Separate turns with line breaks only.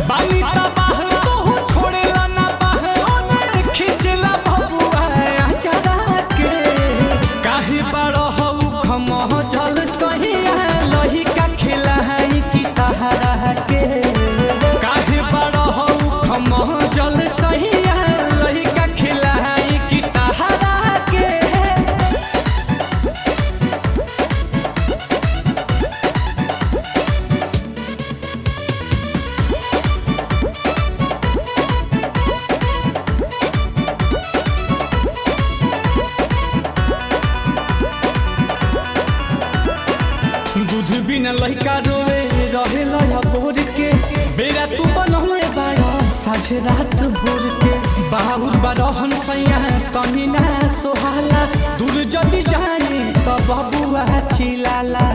बाली तबाह तू छोड़ेला ना बाह ओने खिंचेला बबुआ आचारा के काहे बड़ हऊ खमह जल सहिया लही का खिलाई की तहरा के काहे बड़ हऊ खमह जल सहिया लही का खिलाई की तहरा के दूध बिना लहिका रोवे रहे लया भोर के बेरा तू बनले बाड़ा साझे रात भोर के बाहुर बारहन सैया कमी ना सोहाला दूर जदी जाने त बबुआ चिलाला